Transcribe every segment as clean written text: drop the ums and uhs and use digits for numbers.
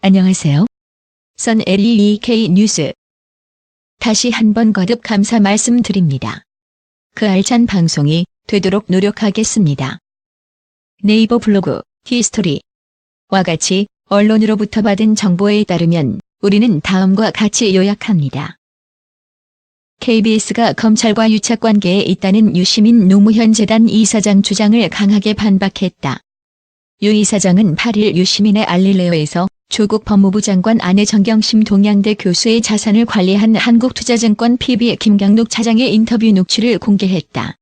안녕하세요. 선 LEK 뉴스. 다시 한번 거듭 감사 말씀드립니다. 그 알찬 방송이 되도록 노력하겠습니다. 네이버 블로그, 히스토리와 같이 언론으로부터 받은 정보에 따르면 우리는 다음과 같이 요약합니다. KBS가 검찰과 유착관계에 있다는 유시민 노무현 재단 이사장 주장을 강하게 반박했다. 유 이사장은 8일 유시민의 알릴레오에서 조국 법무부 장관 아내 정경심 동양대 교수의 자산을 관리한 한국투자증권 PB 김경록 차장의 인터뷰 녹취를 공개했다.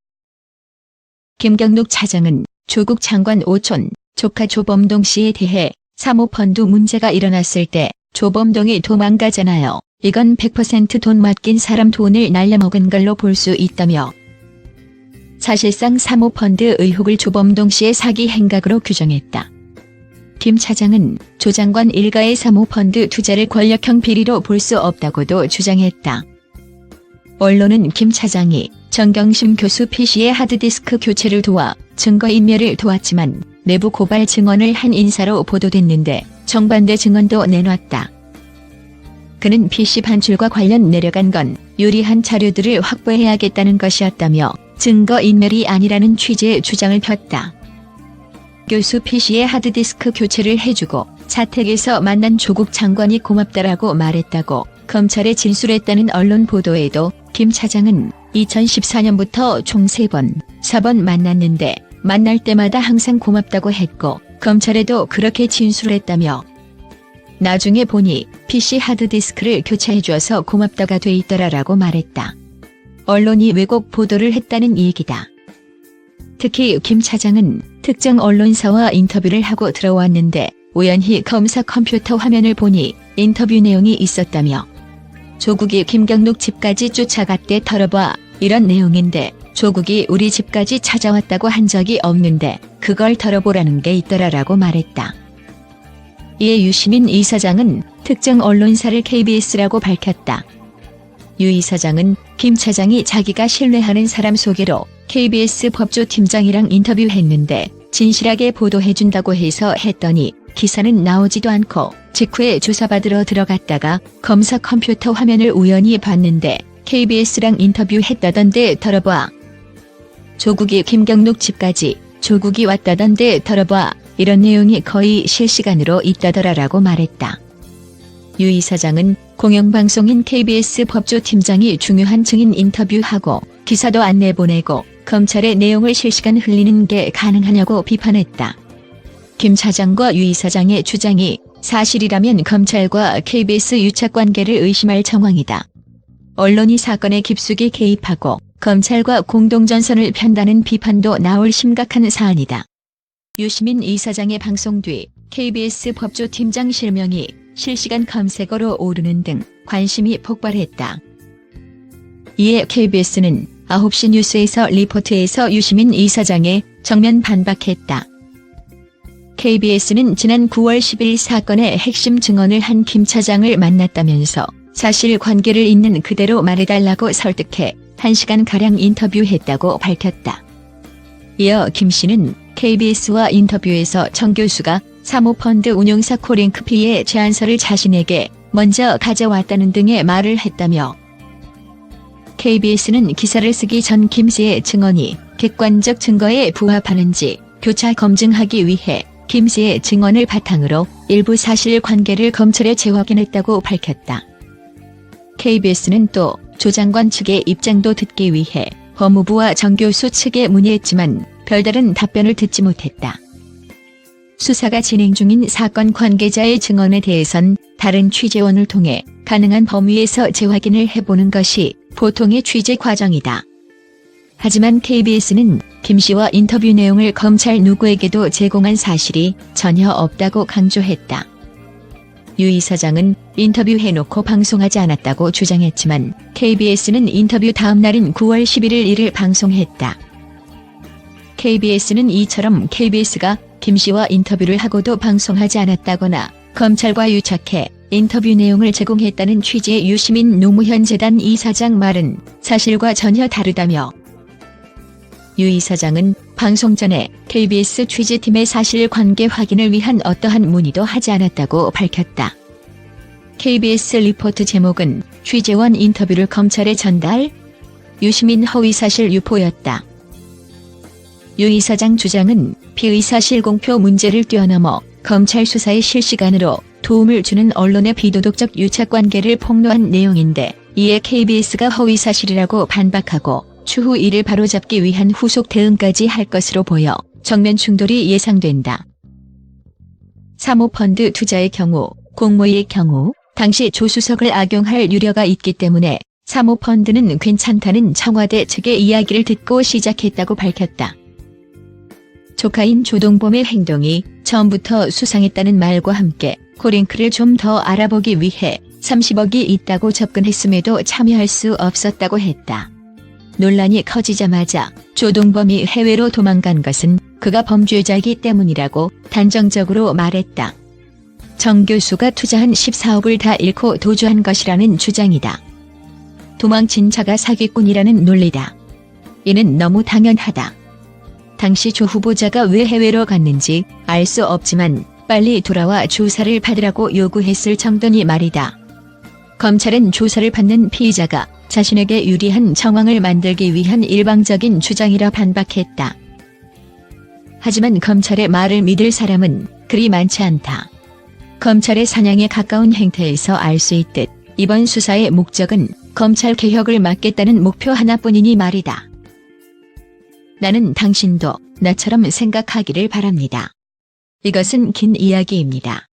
김경록 차장은 조국 장관 오촌, 조카 조범동 씨에 대해 사모펀드 문제가 일어났을 때 조범동이 도망가잖아요. 이건 100% 돈 맡긴 사람 돈을 날려먹은 걸로 볼 수 있다며 사실상 사모펀드 의혹을 조범동 씨의 사기 행각으로 규정했다. 김 차장은 조 장관 일가의 사모펀드 투자를 권력형 비리로 볼 수 없다고도 주장했다. 언론은 김 차장이 정경심 교수 PC의 하드디스크 교체를 도와 증거인멸을 도왔지만 내부 고발 증언을 한 인사로 보도됐는데 정반대 증언도 내놨다. 그는 PC 반출과 관련 내려간 건 유리한 자료들을 확보해야겠다는 것이었다며 증거인멸이 아니라는 취지의 주장을 폈다. 교수 PC의 하드디스크 교체를 해주고 자택에서 만난 조국 장관이 고맙다라고 말했다고 검찰에 진술했다는 언론 보도에도 김 차장은 2014년부터 총 3번, 4번 만났는데 만날 때마다 항상 고맙다고 했고 검찰에도 그렇게 진술했다며 나중에 보니 PC 하드디스크를 교체해줘서 고맙다가 돼 있더라라고 말했다. 언론이 왜곡 보도를 했다는 얘기다. 특히 김 차장은 특정 언론사와 인터뷰를 하고 들어왔는데 우연히 검사 컴퓨터 화면을 보니 인터뷰 내용이 있었다며 조국이 김경록 집까지 쫓아갔대 털어봐 이런 내용인데 조국이 우리 집까지 찾아왔다고 한 적이 없는데 그걸 털어보라는 게 있더라라고 말했다. 이에 유시민 이사장은 특정 언론사를 KBS라고 밝혔다. 유 이사장은 김 차장이 자기가 신뢰하는 사람 소개로 KBS 법조팀장이랑 인터뷰했는데 진실하게 보도해준다고 해서 했더니 기사는 나오지도 않고 직후에 조사받으러 들어갔다가 검사 컴퓨터 화면을 우연히 봤는데 KBS랑 인터뷰했다던데 털어봐. 조국이 김경록 집까지 조국이 왔다던데 털어봐. 이런 내용이 거의 실시간으로 있다더라라고 말했다. 유 이사장은 공영방송인 KBS 법조팀장이 중요한 증인 인터뷰하고 기사도 안 내보내고 검찰의 내용을 실시간 흘리는 게 가능하냐고 비판했다. 김 차장과 유 이사장의 주장이 사실이라면 검찰과 KBS 유착관계를 의심할 정황이다. 언론이 사건에 깊숙이 개입하고 검찰과 공동전선을 편다는 비판도 나올 심각한 사안이다. 유시민 이사장의 방송 뒤 KBS 법조팀장 실명이 실시간 검색어로 오르는 등 관심이 폭발했다. 이에 KBS는 9시 뉴스에서 리포트에서 유시민 이사장에 정면 반박했다. KBS는 지난 9월 10일 사건의 핵심 증언을 한 김 차장을 만났다면서 사실 관계를 있는 그대로 말해달라고 설득해 1시간가량 인터뷰했다고 밝혔다. 이어 김 씨는 KBS와 인터뷰에서 정 교수가 사모펀드 운용사 코링크피의 제안서를 자신에게 먼저 가져왔다는 등의 말을 했다며 KBS는 기사를 쓰기 전 김 씨의 증언이 객관적 증거에 부합하는지 교차 검증하기 위해 김 씨의 증언을 바탕으로 일부 사실관계를 검찰에 재확인했다고 밝혔다. KBS는 또 조 장관 측의 입장도 듣기 위해 법무부와 정 교수 측에 문의했지만 별다른 답변을 듣지 못했다. 수사가 진행 중인 사건 관계자의 증언에 대해선 다른 취재원을 통해 가능한 범위에서 재확인을 해보는 것이 보통의 취재 과정이다. 하지만 KBS는 김 씨와 인터뷰 내용을 검찰 누구에게도 제공한 사실이 전혀 없다고 강조했다. 유 이사장은 인터뷰해놓고 방송하지 않았다고 주장했지만 KBS는 인터뷰 다음 날인 9월 11일 이를 방송했다. KBS는 이처럼 KBS가 김 씨와 인터뷰를 하고도 방송하지 않았다거나 검찰과 유착해 인터뷰 내용을 제공했다는 취지의 유시민 노무현 재단 이사장 말은 사실과 전혀 다르다며 유 이사장은 방송 전에 KBS 취재팀의 사실관계 확인을 위한 어떠한 문의도 하지 않았다고 밝혔다. KBS 리포트 제목은 취재원 인터뷰를 검찰에 전달? 유시민 허위사실 유포였다. 유 이사장 주장은 피의사실 공표 문제를 뛰어넘어 검찰 수사에 실시간으로 도움을 주는 언론의 비도덕적 유착관계를 폭로한 내용인데, 이에 KBS가 허위사실이라고 반박하고 추후 이를 바로잡기 위한 후속 대응까지 할 것으로 보여 정면 충돌이 예상된다. 사모펀드 투자의 경우, 공모의 경우 당시 조수석을 악용할 우려가 있기 때문에 사모펀드는 괜찮다는 청와대 측의 이야기를 듣고 시작했다고 밝혔다. 조카인 조동범의 행동이 처음부터 수상했다는 말과 함께 코링크를 좀 더 알아보기 위해 30억이 있다고 접근했음에도 참여할 수 없었다고 했다. 논란이 커지자마자 조동범이 해외로 도망간 것은 그가 범죄자이기 때문이라고 단정적으로 말했다. 정 교수가 투자한 14억을 다 잃고 도주한 것이라는 주장이다. 도망친 자가 사기꾼이라는 논리다. 이는 너무 당연하다. 당시 조 후보자가 왜 해외로 갔는지 알 수 없지만 빨리 돌아와 조사를 받으라고 요구했을 정도니 말이다. 검찰은 조사를 받는 피의자가 자신에게 유리한 정황을 만들기 위한 일방적인 주장이라 반박했다. 하지만 검찰의 말을 믿을 사람은 그리 많지 않다. 검찰의 사냥에 가까운 행태에서 알 수 있듯 이번 수사의 목적은 검찰 개혁을 막겠다는 목표 하나뿐이니 말이다. 나는 당신도 나처럼 생각하기를 바랍니다. 이것은 긴 이야기입니다.